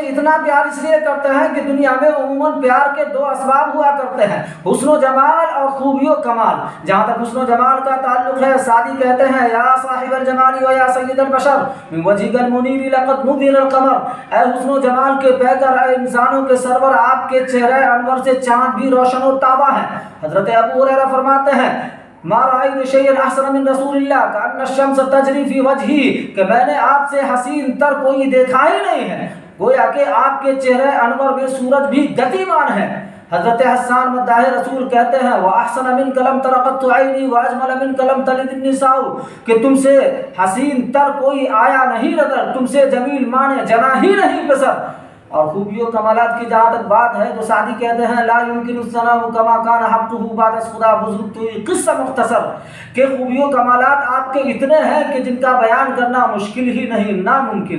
اتنا پیار اس لیے کرتے ہیں کہ دنیا میں عموماً پیار کے دو اسباب ہوا کرتے ہیں، حسن و جمال اور خوبی و کمال۔ جہاں تک حسن و جمال کا تعلق ہے، سعدی کہتے ہیں یا صاحب الجمال و یا سید البشر من وجهك المنیر لقد نذر القمر، اے حسن و جمال کے پیکر، اے انسانوں کے سرور، آپ کے چہرے انور سے چاند بھی روشن و تابہ ہے۔ حضرت ابو ہریرہ فرماتے ہیں ما رأيت شيئا احسن من رسول اللہ كأن الشمس تجری فی وجہی، کہ میں نے آپ سے حسین تر کوئی دیکھا ہی نہیں ہے، گویا کہ آپ کے چہرے انور میں سورج بھی گتیمان ہے۔ حضرت حسان مداح رسول کہتے ہیں وَأَحْسَنَ مِنْكَ لَمْ تَرَ قَطُّ عَيْنِي وَأَجْمَلَ مِنْكَ لَمْ تَلِدِ النِّسَاءُ، کہ تم سے حسین تر کوئی آیا نہیں نظر، تم سے جمیل مانے جنا ہی نہیں پسر۔ اور خوبی و کمالات کی جہاں تک بات ہے تو سعدی کہتے ہیں لا يمكن الثناء كما كان حقه بعد خدا بزرگ تو یہ قصہ مختصر، کہ خوبی و کمالات آپ کے اتنے ہیں کہ جن کا بیان کرنا مشکل ہی نہیں، ناممکن۔